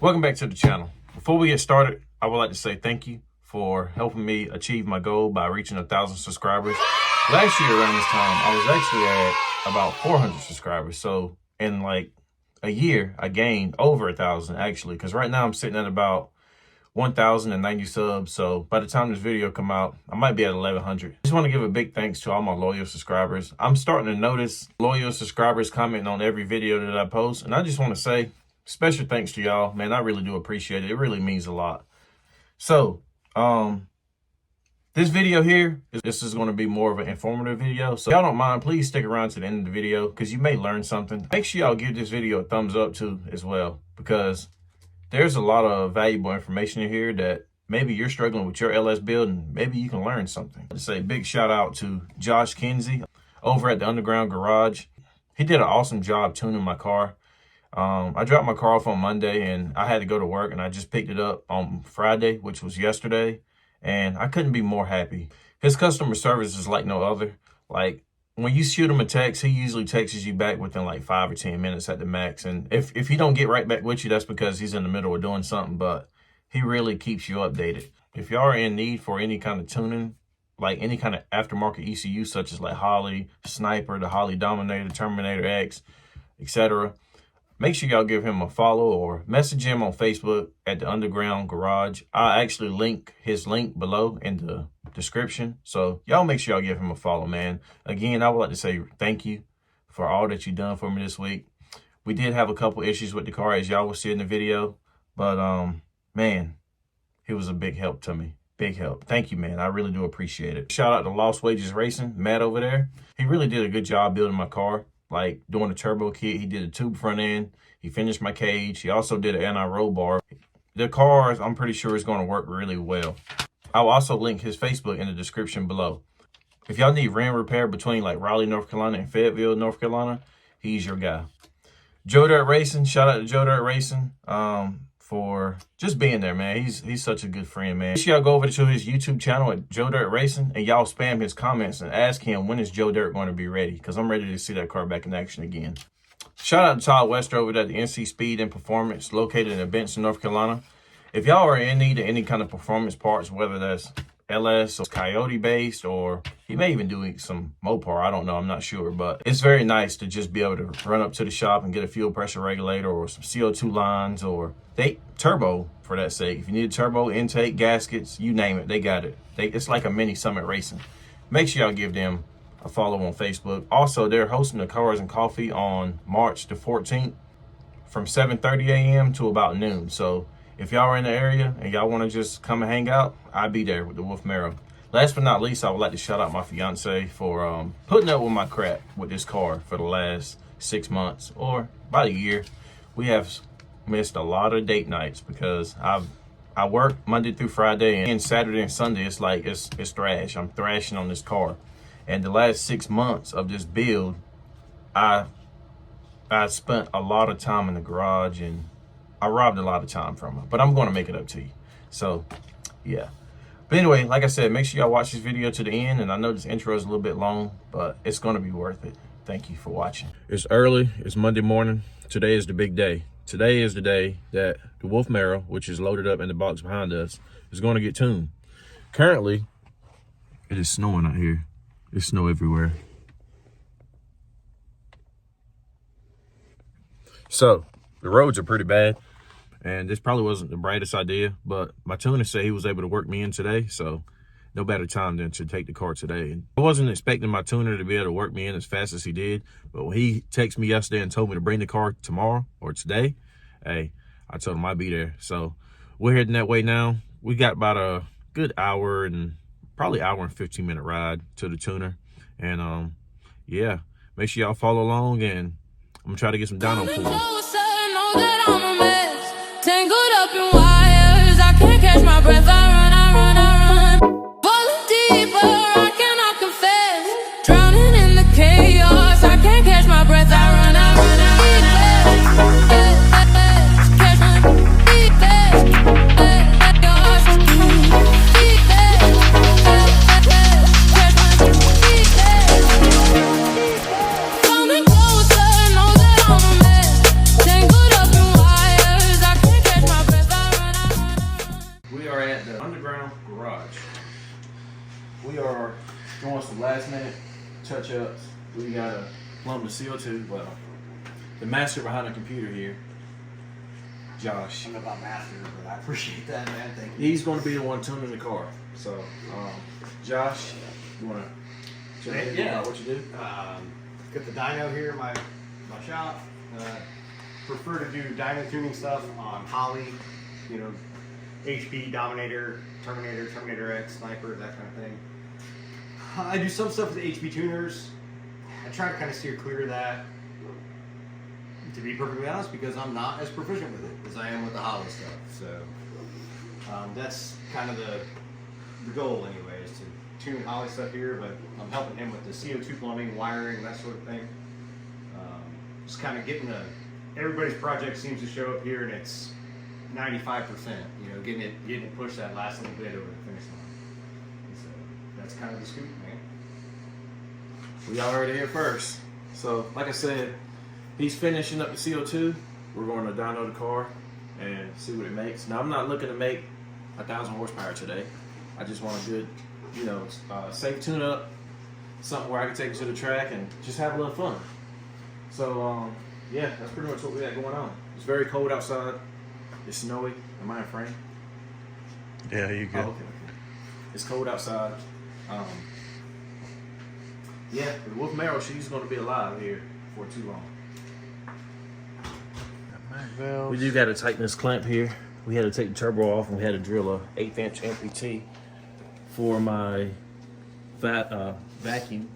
Welcome back to the channel. Before we get started, I would like to say thank you for helping me achieve my goal by reaching 1,000 subscribers. Last year around this time, I was actually at about 400 subscribers. So in like a year, I gained over 1,000 actually, because right now I'm sitting at about 1,090 subs. So by the time this video come out, I might be at 1,100. I just want to give a big thanks to all my loyal subscribers. I'm starting to notice loyal subscribers commenting on every video that I post. And I just want to say special thanks to y'all, man. I really do appreciate it. It really means a lot. So, this video here, this is going to be more of an informative video. So, y'all don't mind, please stick around to the end of the video because you may learn something. Make sure y'all give this video a thumbs up too as well, because there's a lot of valuable information in here that maybe you're struggling with your LS build and maybe you can learn something. I'd say big shout out to Josh Kinsey over at the Underground Garage. He did an awesome job tuning my car. I dropped my car off on Monday and I had to go to work, and I just picked it up on Friday, which was yesterday, and I couldn't be more happy. His customer service is like no other. Like when you shoot him a text, he usually texts you back within like 5 or 10 minutes at the max. And if he don't get right back with you, that's because he's in the middle of doing something, but he really keeps you updated. If y'all are in need for any kind of tuning, like any kind of aftermarket ECU, such as like Holley, Sniper, the Holley Dominator, Terminator X, etc., make sure y'all give him a follow or message him on Facebook at the Underground Garage. I'll actually link his link below in the description. So y'all make sure y'all give him a follow, man. Again, I would like to say thank you for all that you've done for me this week. We did have a couple issues with the car, as y'all will see in the video. But, man, he was a big help to me. Big help. Thank you, man. I really do appreciate it. Shout out to Lost Wages Racing, Matt over there. He really did a good job building my car. Like doing the turbo kit, he did a tube front end. He finished my cage. He also did an anti-roll bar. The cars, I'm pretty sure, is going to work really well. I'll also link his Facebook in the description below. If y'all need rim repair between like Raleigh, North Carolina and Fayetteville, North Carolina, he's your guy. Joe Dirt Racing, shout out to Joe Dirt Racing for just being there, man. He's such a good friend, man. Make sure y'all go over to his YouTube channel at Joe Dirt Racing and y'all spam his comments and ask him when is Joe Dirt going to be ready, because I'm ready to see that car back in action again. Shout out to Todd Wester over there at the NC Speed and Performance, located in Benson, North Carolina. If y'all are in need of any kind of performance parts, whether that's LS or Coyote based, or he may even do some Mopar, I don't know, I'm not sure, but it's very nice to just be able to run up to the shop and get a fuel pressure regulator or some CO2 lines, or turbo for that sake. If you need a turbo, intake, gaskets, you name it, they got it. It's like a mini Summit Racing. Make sure y'all give them a follow on Facebook. Also, they're hosting the Cars and Coffee on March the 14th from 7:30 a.m. to about noon. So if y'all are in the area and y'all want to just come and hang out, I'll be there with the Wolfmaro. Last but not least, I would like to shout out my fiance for putting up with my crap with this car for the last 6 months or about a year. We have missed a lot of date nights because I work Monday through Friday, and Saturday and Sunday it's like it's thrash. I'm thrashing on this car. And the last 6 months of this build, I spent a lot of time in the garage, and I robbed a lot of time from her, but I'm going to make it up to you. So, yeah. But anyway, like I said, make sure y'all watch this video to the end. And I know this intro is a little bit long, but it's going to be worth it. Thank you for watching. It's early. It's Monday morning. Today is the big day. Today is the day that the Wolfmaro, which is loaded up in the box behind us, is going to get tuned. Currently, it is snowing out here. There's snow everywhere. So, the roads are pretty bad. And this probably wasn't the brightest idea, but my tuner said he was able to work me in today, so no better time than to take the car today. And I wasn't expecting my tuner to be able to work me in as fast as he did, but when he texted me yesterday and told me to bring the car tomorrow or today, hey, I told him I'd be there. So we're heading that way now. We got about a good hour and probably hour and 15-minute ride to the tuner. And yeah, make sure y'all follow along, and I'm gonna try to get some dyno for him. Tangled up in wires, I can't catch my breath. I run. Falling deeper, I cannot confess. Drowning in the chaos, I can't catch my breath. I run. Catch my coming closer, know that I'm a mess. Tangled up in wires, I can't catch my we are doing some last minute touch-ups. We gotta plumb the CO2. Well, the master behind the computer here, Josh. I don't know about master, but I appreciate that, man. Thank you. He's gonna be the one tuning the car. So, Josh, you wanna tell me about what you do? Got the dyno here in my shop. Prefer to do dyno tuning stuff on Holly, you know, HP, Dominator, Terminator X, Sniper, that kind of thing. I do some stuff with HP tuners. I try to kind of steer clear of that, to be perfectly honest, because I'm not as proficient with it as I am with the Holly stuff. So that's kind of the goal anyway, is to tune Holly stuff here, but I'm helping him with the CO2 plumbing, wiring, that sort of thing. Just kind of getting everybody's project seems to show up here and it's 95%, you know, getting it pushed that last little bit over the finish line. So that's kind of the scoop, man. We all heard it here first. So, like I said, he's finishing up the CO2. We're going to dyno the car and see what it makes. Now, I'm not looking to make 1,000 horsepower today. I just want a good, you know, safe tune-up, something where I can take it to the track and just have a little fun. So, yeah, that's pretty much what we got going on. It's very cold outside. It's snowy. Am I in frame? Yeah, you good. Oh, okay. It's cold outside. Yeah, the Wolfmaro, she's going to be alive here for too long. We do got to tighten this clamp here. We had to take the turbo off and we had to drill a 1/8" MPT for my vacuum.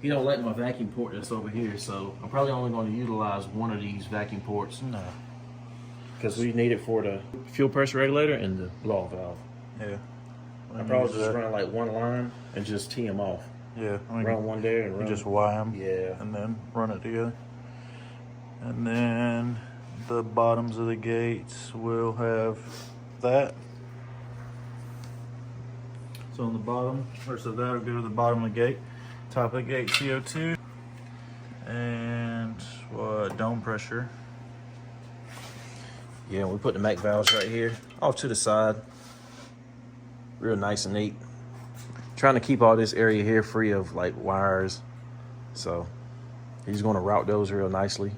He don't like my vacuum port that's over here, so I'm probably only going to utilize one of these vacuum ports. No. Because we need it for the fuel pressure regulator and the blow-off valve. Yeah. I probably just run like one line and just tee them off. Yeah. I mean, Run one there and you run. just wire them. Yeah. And then run it together. And then the bottoms of the gates will have that. So on the bottom, or so that'll go to the bottom of the gate. Top of the gate CO2. And dome pressure. Yeah, we put the Mac valves right here, off to the side. Real nice and neat. Trying to keep all this area here free of like wires. So he's gonna route those real nicely.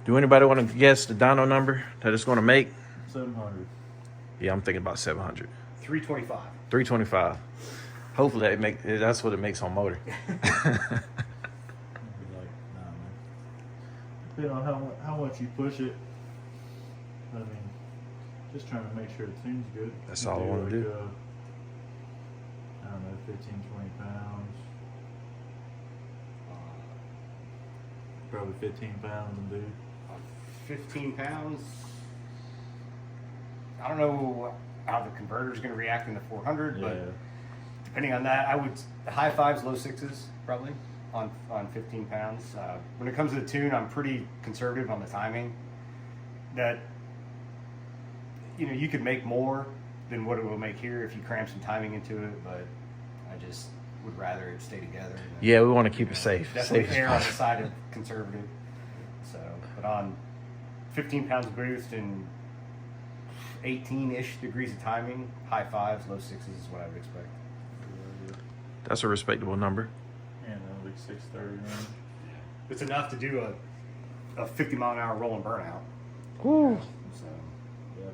Do anybody want to guess the dyno number that it's gonna make? 700. Yeah, I'm thinking about 700. 325. 325. Hopefully that's what it makes on motor. Depending on how much you push it, I mean, just trying to make sure it tunes good. That's all I want to do. I don't know, 15, 20 pounds. Probably 15 pounds and do. 15 pounds. I don't know how the converter's going to react in the 400, Yeah. but depending on that, I would high fives, low sixes probably on 15 pounds. When it comes to the tune, I'm pretty conservative on the timing. That, you know, you could make more than what it will make here if you cram some timing into it, but I just would rather it stay together. Yeah, we want to keep it safe. Definitely Safe as err on the possible. side of conservative. So, but on 15 pounds of boost and 18-ish degrees of timing, high fives, low sixes is what I would expect. That's a respectable number. And like 630 range. It's enough to do a 50 mile an hour roll and burnout. Woo. So, Yeah.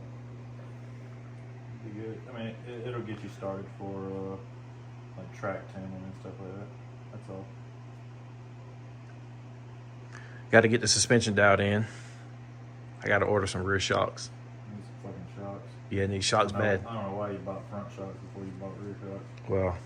Be good. I mean, it'll get you started for like track tuning and stuff like that. That's all. Got to get the suspension dialed in. I got to order some rear shocks. Need some fucking shocks. Yeah, these shocks bad. I don't know why you bought front shocks before you bought rear shocks. Well,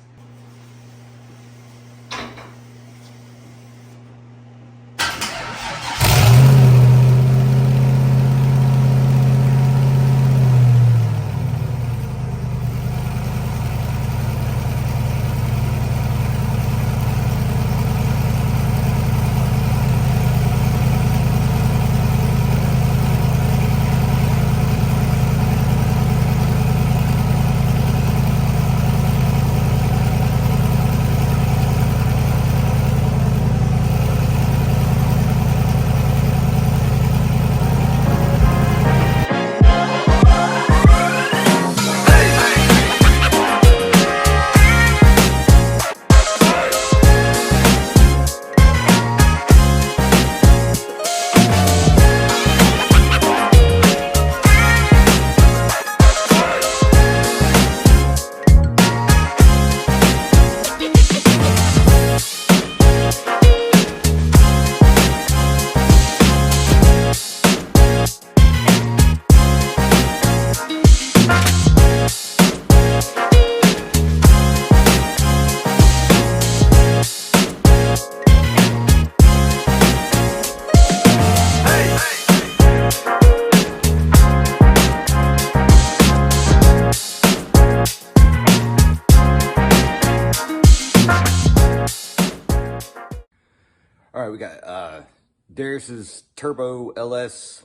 we got Darius's Turbo LS,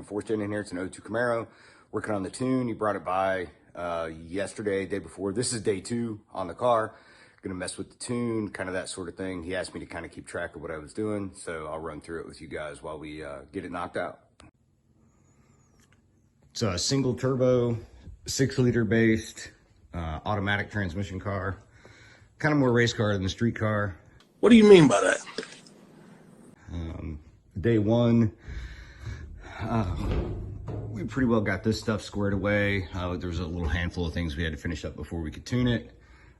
fourth gen in here. It's an 02 Camaro. Working on the tune. He brought it by yesterday, day before. This is day 2 on the car. Gonna mess with the tune, kind of that sort of thing. He asked me to kind of keep track of what I was doing, so I'll run through it with you guys while we get it knocked out. It's a single turbo, 6-liter based, automatic transmission car. Kind of more race car than the street car. What do you mean by that? Day 1, we pretty well got this stuff squared away. There was a little handful of things we had to finish up before we could tune it.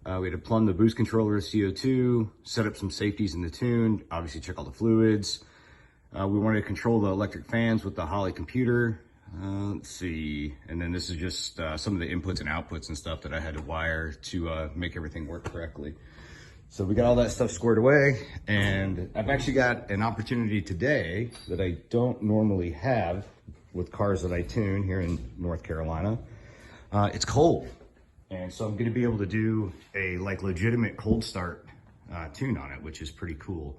We had to plumb the boost controller to CO2, set up some safeties in the tune, obviously check all the fluids. We wanted to control the electric fans with the Holley computer. Let's see, and then this is just some of the inputs and outputs and stuff that I had to wire to make everything work correctly. So we got all that stuff squared away, and I've actually got an opportunity today that I don't normally have with cars that I tune here in North Carolina. It's cold, and so I'm gonna be able to do a legitimate cold start tune on it, which is pretty cool.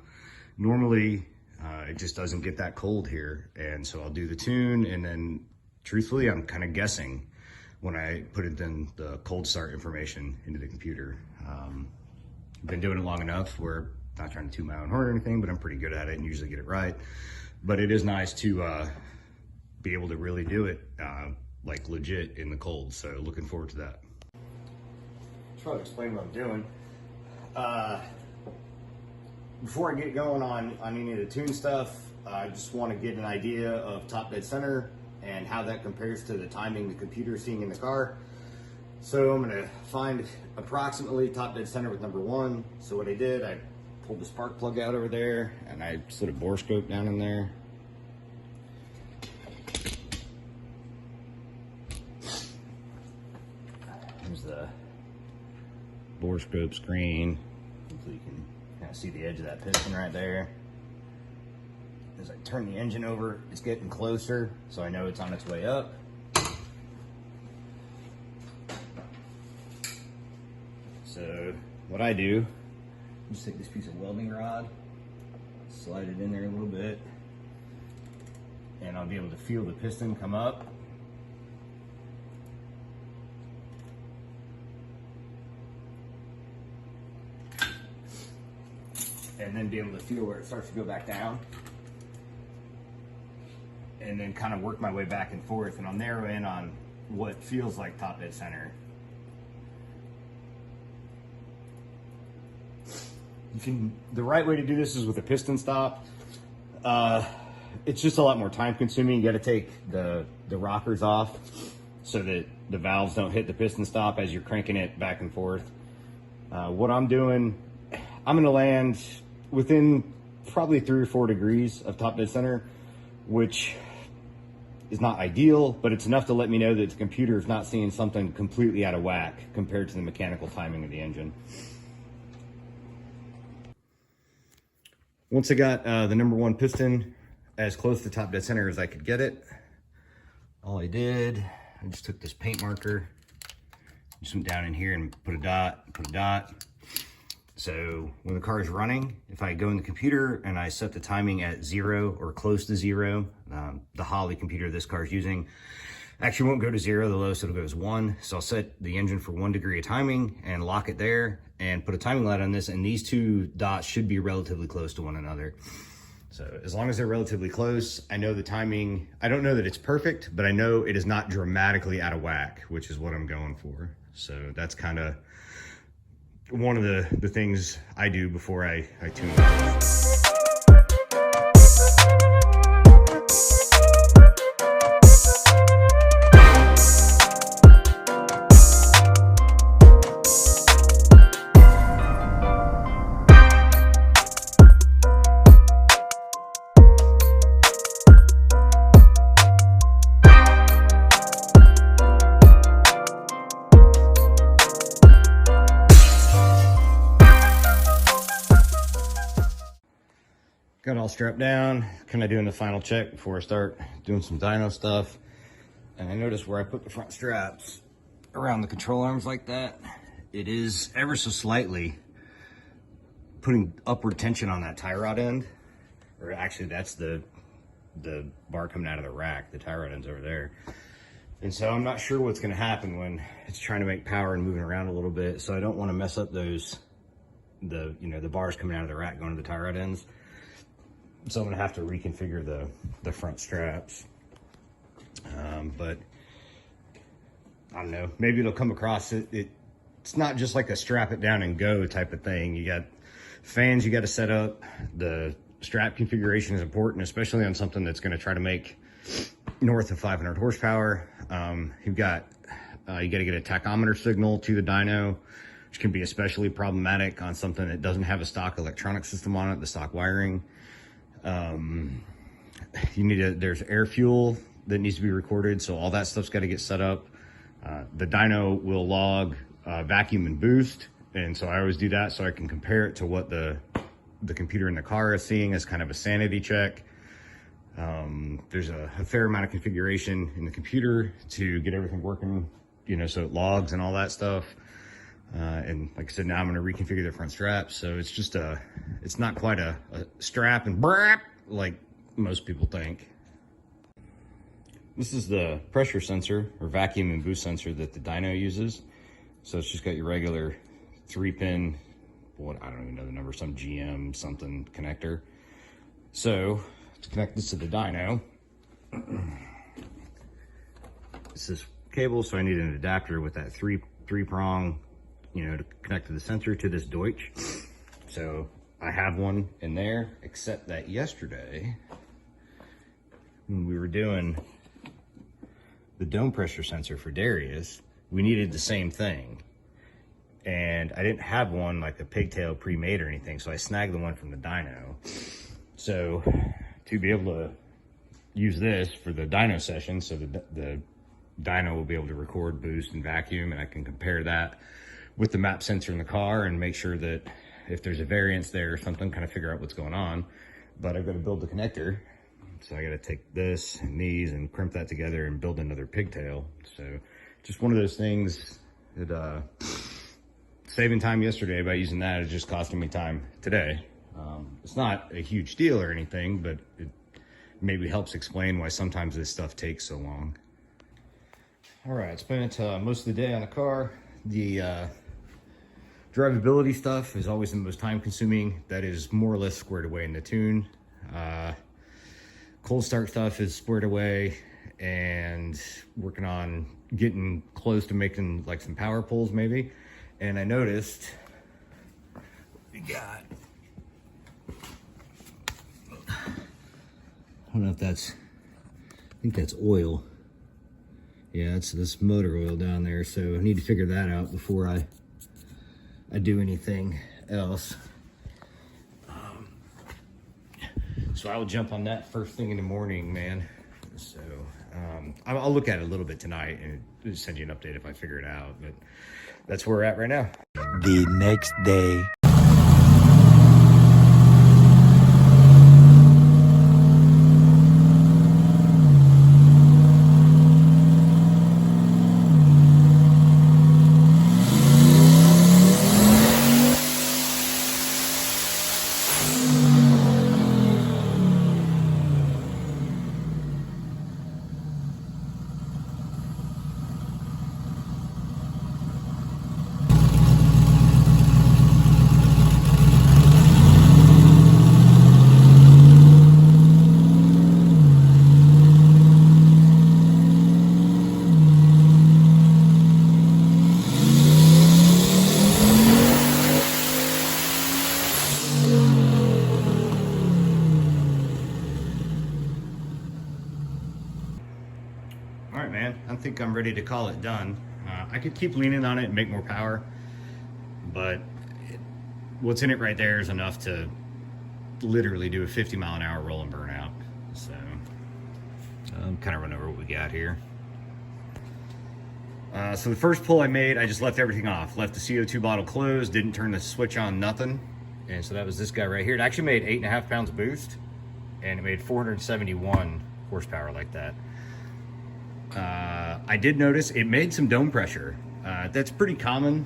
Normally, it just doesn't get that cold here, and so I'll do the tune, and then truthfully, I'm kind of guessing when I put it in the cold start information into the computer. I've been doing it long enough where not trying to toot my own horn or anything, but I'm pretty good at it and usually get it right. But it is nice to be able to really do it like legit in the cold. So looking forward to that. Try to explain what I'm doing. Before I get going on any of the tune stuff, I just want to get an idea of top dead center and how that compares to the timing the computer is seeing in the car. So I'm gonna find approximately top dead center with number 1. So what I did, I pulled the spark plug out over there and I slid a bore scope down in there. Here's the bore scope screen. Hopefully you can kind of see the edge of that piston right there. As I turn the engine over, it's getting closer, so I know it's on its way up. So what I do, just take this piece of welding rod, slide it in there a little bit, and I'll be able to feel the piston come up. And then be able to feel where it starts to go back down. And then kind of work my way back and forth, and I'll narrow in on what feels like top dead center. The right way to do this is with a piston stop. It's just a lot more time consuming. You got to take the rockers off so that the valves don't hit the piston stop as you're cranking it back and forth. What I'm doing, I'm going to land within probably 3 or 4 degrees of top dead center, which is not ideal, but it's enough to let me know that the computer is not seeing something completely out of whack compared to the mechanical timing of the engine. Once I got the number 1 piston as close to top dead center as I could get it, all I did, I just took this paint marker, just went down in here and put a dot. So when the car is running, if I go in the computer and I set the timing at 0 or close to 0, the Holley computer this car is using actually won't go to 0, the lowest it'll go is 1. So I'll set the engine for 1 degree of timing and lock it there and put a timing light on this, and these 2 dots should be relatively close to one another. So as long as they're relatively close, I know the timing, I don't know that it's perfect, but I know it is not dramatically out of whack, which is what I'm going for. So that's kind of one of the things I do before I tune it. Got all strapped down, kind of doing the final check before I start doing some dyno stuff. And I noticed where I put the front straps around the control arms like that, it is ever so slightly putting upward tension on that tie rod end. or actually that's the bar coming out of the rack, the tie rod ends over there. And so I'm not sure what's gonna happen when it's trying to make power and moving around a little bit. So I don't wanna mess up those, the bars coming out of the rack going to the tie rod ends. So I'm gonna have to reconfigure the front straps. But I don't know, maybe it'll come across it's not just like a strap it down and go type of thing. You got fans you got to set up. The strap configuration is important, especially on something that's going to try to make north of 500 horsepower. You got to get a tachometer signal to the dyno, which can be especially problematic on something that doesn't have a stock electronic system on it, the stock wiring. There's air fuel that needs to be recorded, so all that stuff's got to get set up. The dyno will log vacuum and boost, and so I always do that so I can compare it to what the computer in the car is seeing as kind of a sanity check. There's a fair amount of configuration in the computer to get everything working, so it logs and all that stuff. And like I said, now I'm going to reconfigure the front straps, so it's just it's not quite a strap and brap like most people think. This is the pressure sensor or vacuum and boost sensor that the dyno uses. So it's just got your regular 3-pin, I don't even know the number, some GM something connector. So to connect this to the dyno, this is cable, so I need an adapter with that three prong, to connect to the sensor to this Deutsch. So I have one in there, except that yesterday when we were doing the dome pressure sensor for Darius, we needed the same thing. And I didn't have one like a pigtail pre-made or anything, so I snagged the one from the dyno. So to be able to use this for the dyno session, so the dyno will be able to record boost and vacuum, and I can compare that with the map sensor in the car and make sure that if there's a variance there or something, kind of figure out what's going on. But I've got to build the connector. So I got to take this and these and crimp that together and build another pigtail. So just one of those things that saving time yesterday by using that is just costing me time today. It's not a huge deal or anything, but it maybe helps explain why sometimes this stuff takes so long. All right, spent most of the day on the car. The drivability stuff is always the most time consuming. That is more or less squared away in the tune. Cold start stuff is squared away, and working on getting close to making like some power pulls maybe. And I noticed we got, I don't know if that's, I think that's oil. Yeah, it's this motor oil down there. So I need to figure that out before I do anything else. So I will jump on that first thing in the morning, man. So I'll look at it a little bit tonight and send you an update if I figure it out. But that's where we're at right now. The next day. All right, man, I think I'm ready to call it done. I could keep leaning on it and make more power, but what's in it right there is enough to literally do a 50-mile-an-hour roll and burn out. So kind of run over what we got here. So the first pull I made, I just left everything off. Left the CO2 bottle closed, didn't turn the switch on, nothing. And so that was this guy right here. It actually made 8.5 pounds of boost, and it made 471 horsepower like that. I did notice it made some dome pressure. That's pretty common.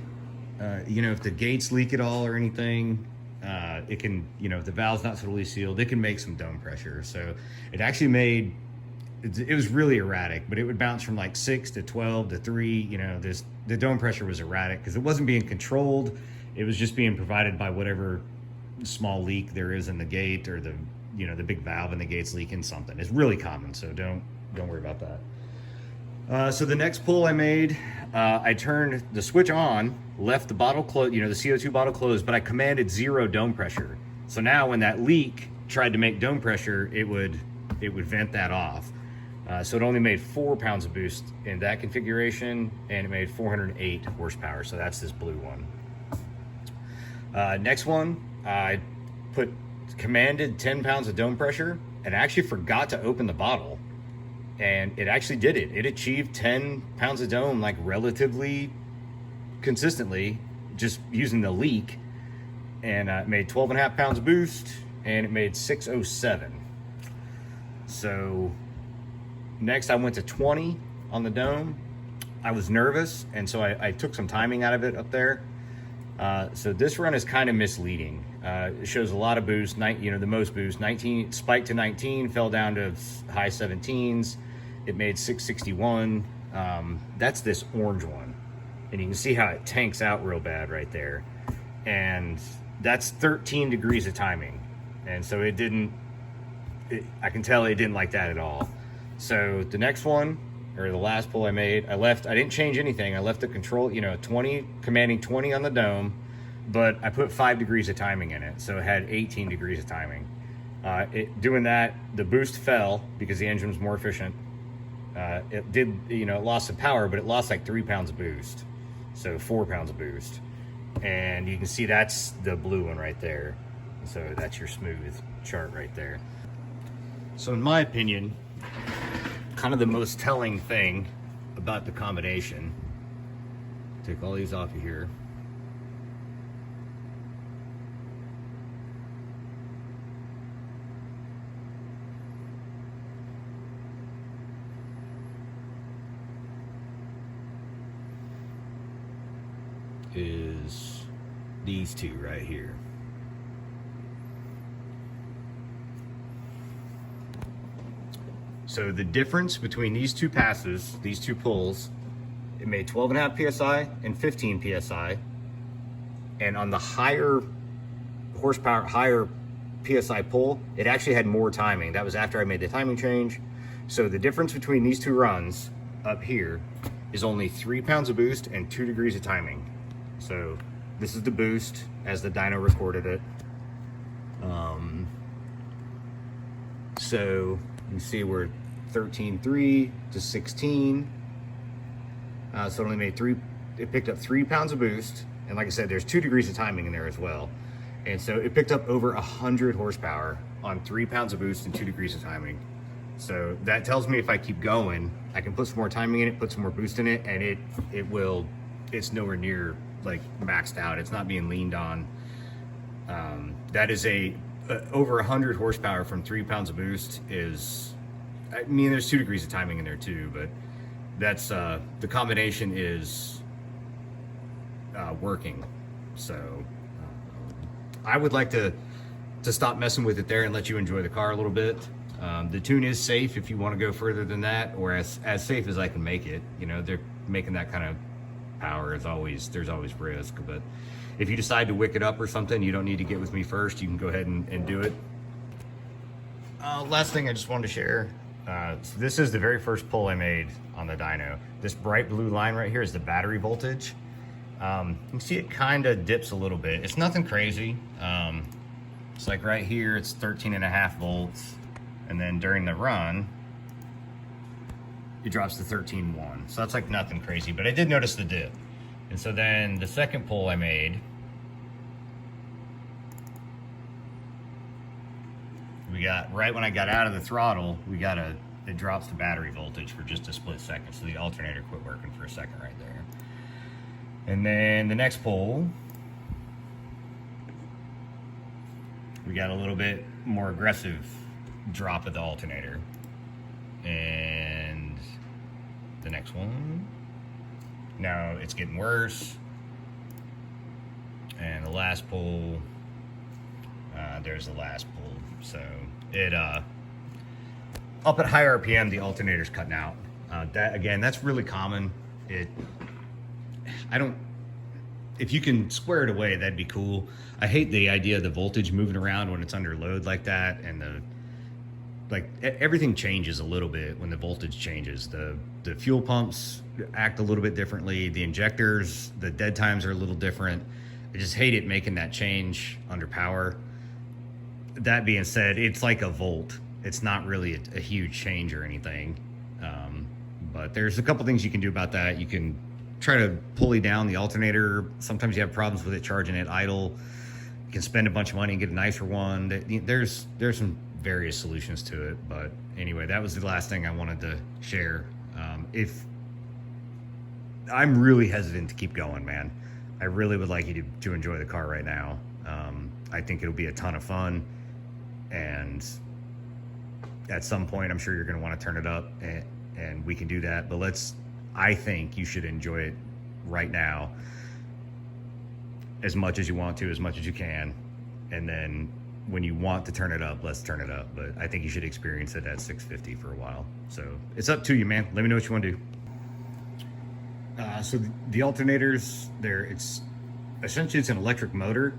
If the gates leak at all or anything, it can, you know, if the valve's not totally sealed, it can make some dome pressure. So it actually made, it was really erratic, but it would bounce from like 6 to 12 to 3. You know, the dome pressure was erratic because it wasn't being controlled. It was just being provided by whatever small leak there is in the gate, or the, you know, the big valve in the gate's leaking something. It's really common, so don't worry about that. So the next pull I made, I turned the switch on, left the bottle closed, you know, the CO2 bottle closed, but I commanded 0 dome pressure. So now when that leak tried to make dome pressure, it would vent that off. So it only made 4 pounds of boost in that configuration, and it made 408 horsepower. So that's this blue one. Next one, I commanded 10 pounds of dome pressure, and I actually forgot to open the bottle. And it actually did it. It achieved 10 pounds of dome, like relatively consistently, just using the leak. And it made 12.5 pounds of boost, and it made 607. So next I went to 20 on the dome. I was nervous, and so I took some timing out of it up there. So this run is kind of misleading. It shows a lot of boost, you know, the most boost, 19, spiked to 19, fell down to high 17s. It made 661. That's this orange one. And you can see how it tanks out real bad right there. And that's 13 degrees of timing. And so I can tell it didn't like that at all. So the next one, or the last pull I made, I didn't change anything. I left the control, you know, 20, commanding 20 on the dome, but I put 5 degrees of timing in it. So it had 18 degrees of timing. Doing that, the boost fell because the engine was more efficient. It did, you know, it lost some power, but it lost like 3 pounds of boost. So 4 pounds of boost. And you can see that's the blue one right there. So that's your smooth chart right there. So in my opinion, kind of the most telling thing about the combination, take all these off of here, is these two right here. So the difference between these two passes, these two pulls, it made 12.5 PSI and 15 PSI. And on the higher horsepower, higher PSI pull, it actually had more timing. That was after I made the timing change. So the difference between these two runs up here is only 3 pounds of boost and 2 degrees of timing. So this is the boost as the dyno recorded it. So you can see we're 13.3 to 16. So it only made it picked up 3 pounds of boost. And like I said, there's 2 degrees of timing in there as well. And so it picked up over 100 horsepower on 3 pounds of boost and 2 degrees of timing. So that tells me if I keep going, I can put some more timing in it, put some more boost in it, and it's nowhere near like maxed out. It's not being leaned on. That is over 100 horsepower from 3 pounds of boost is, I mean, there's 2 degrees of timing in there too, but that's, the combination is working. So I would like to stop messing with it there and let you enjoy the car a little bit. The tune is safe if you want to go further than that, or as safe as I can make it. You know, they're making that kind of power there's always risk, but if you decide to wick it up or something, you don't need to get with me first. You can go ahead and do it. Last thing I just wanted to share. So this is the very first pull I made on the dyno. This bright blue line right here is the battery voltage. You can see it kind of dips a little bit. It's nothing crazy. It's like right here, it's 13.5 volts. And then during the run, it drops to 13.1. So that's like nothing crazy, but I did notice the dip. And so then the second pull I made, we got, right when I got out of the throttle, it drops the battery voltage for just a split second. So the alternator quit working for a second right there. And then the next pull, we got a little bit more aggressive drop of the alternator. And the next one, now it's getting worse. And the last pull, There's the last pull. So it up at high RPM, the alternator's cutting out. That's really common. If you can square it away, that'd be cool. I hate the idea of the voltage moving around when it's under load like that, and everything changes a little bit when the voltage changes. The fuel pumps act a little bit differently. The injectors, the dead times are a little different. I just hate it making that change under power. That being said, it's like a volt. It's not really a huge change or anything. But there's a couple things you can do about that. You can try to pulley down the alternator. Sometimes you have problems with it charging at idle. You can spend a bunch of money and get a nicer one. There's some various solutions to it. But anyway, that was the last thing I wanted to share. If I'm really hesitant to keep going, man. I really would like you to enjoy the car right now. I think it'll be a ton of fun, and at some point I'm sure you're going to want to turn it up, and we can do that. But I think you should enjoy it right now as much as you want to, as much as you can, and then when you want to turn it up, let's turn it up. But I think you should experience it at 650 for a while. So it's up to you, man. Let me know what you want to do. So the alternators, it's an electric motor,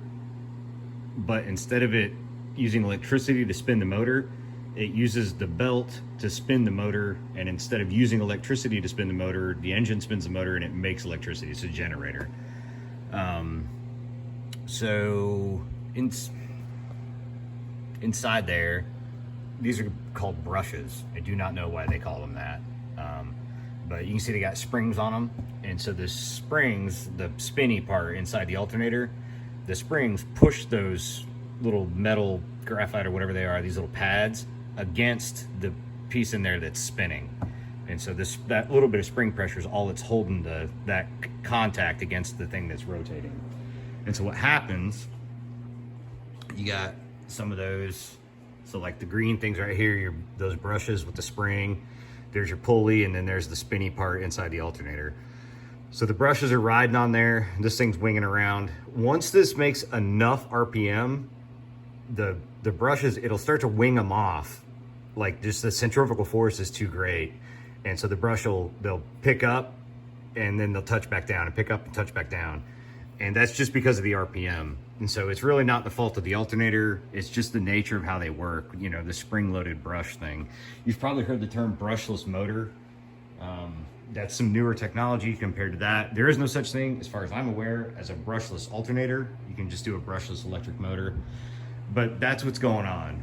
but instead of it using electricity to spin the motor, it uses the belt to spin the motor, and instead of using electricity to spin the motor, the engine spins the motor and it makes electricity. It's a generator. So inside there, these are called brushes. I do not know why they call them that. But you can see they got springs on them. And so the springs, the spinny part inside the alternator, the springs push those little metal graphite or whatever they are, these little pads, against the piece in there that's spinning. And so that little bit of spring pressure is all that's holding that contact against the thing that's rotating. And so what happens, you got some of those, so like the green things right here, those brushes with the spring, there's your pulley, and then there's the spinny part inside the alternator. So the brushes are riding on there, this thing's winging around. Once this makes enough RPM, the brushes, it'll start to wing them off. Like just the centrifugal force is too great. And so the brush they'll pick up and then they'll touch back down, and pick up and touch back down. And that's just because of the RPM. And so it's really not the fault of the alternator. It's just the nature of how they work. You know, the spring-loaded brush thing. You've probably heard the term brushless motor. That's some newer technology compared to that. There is no such thing, as far as I'm aware, as a brushless alternator. You can just do a brushless electric motor. But that's what's going on.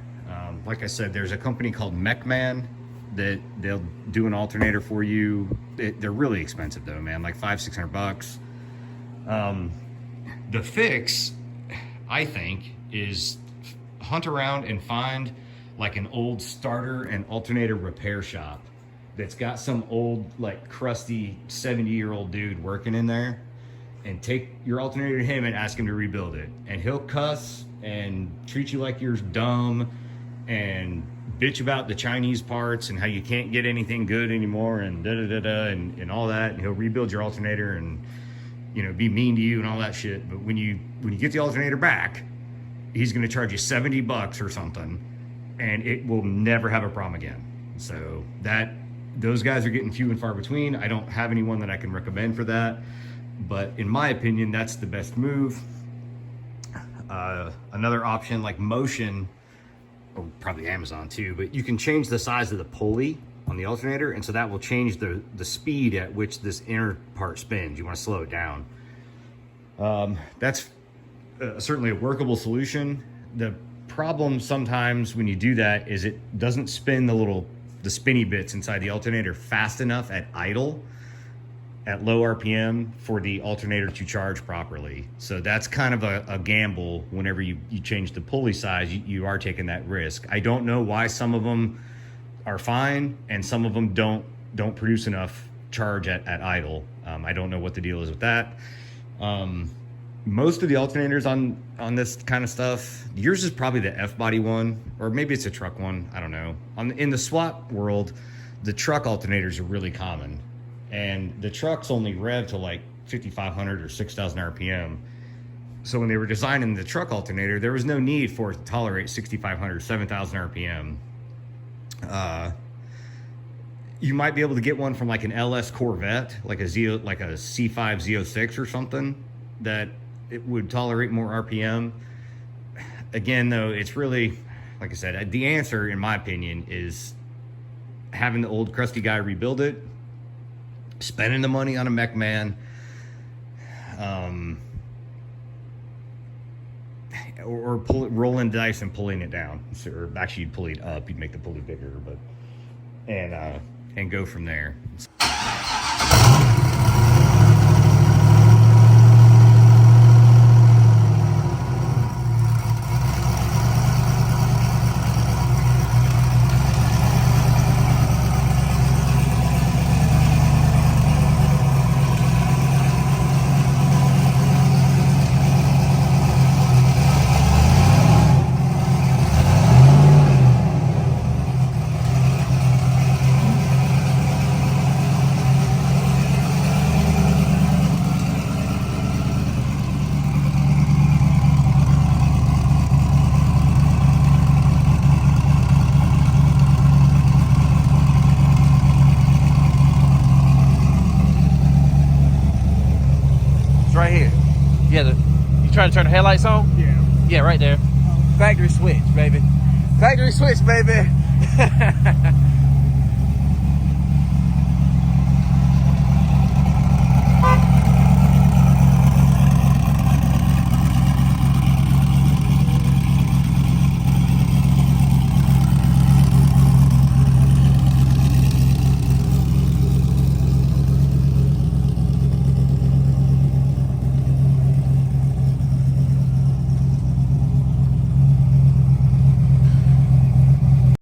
Like I said, there's a company called MechMan that they'll do an alternator for you. They're really expensive though, man, like $500-600. The fix, I think, is hunt around and find like an old starter and alternator repair shop that's got some old, like crusty 70-year-old dude working in there, and take your alternator to him and ask him to rebuild it. And he'll cuss and treat you like you're dumb and bitch about the Chinese parts and how you can't get anything good anymore and and all that. And he'll rebuild your alternator and, you know, be mean to you and all that shit. But when you get the alternator back, he's going to charge you $70 or something, and it will never have a problem again. So those guys are getting few and far between. I don't have anyone that I can recommend for that, but in my opinion, that's the best move. Another option like Motion, or probably Amazon too, but you can change the size of the pulley on the alternator, and so that will change the speed at which this inner part spins. You want to slow it down. That's certainly a workable solution. The problem sometimes when you do that is it doesn't spin the spinny bits inside the alternator fast enough at idle, at low RPM, for the alternator to charge properly. So that's kind of a gamble. Whenever you change the pulley size, you are taking that risk. I don't know why some of them are fine and some of them don't produce enough charge at idle. I don't know what the deal is with that. Most of the alternators on this kind of stuff, yours is probably the F-body one, or maybe it's a truck one, I don't know. In the SWAT world, the truck alternators are really common, and the trucks only rev to like 5,500 or 6,000 RPM. So when they were designing the truck alternator, there was no need for it to tolerate 6,500, 7,000 RPM. You might be able to get one from like an LS Corvette, like a C5 Z06 or something, that it would tolerate more RPM. Again, though, it's really, like I said, the answer, in my opinion, is having the old crusty guy rebuild it, spending the money on a mech man, or rolling dice and pulling it down. So, or actually, you'd pull it up, you'd make the pulley bigger, but and go from there. Right here. Yeah, you trying to turn the headlights on? Yeah. Yeah, right there. Factory switch, baby. Factory switch, baby.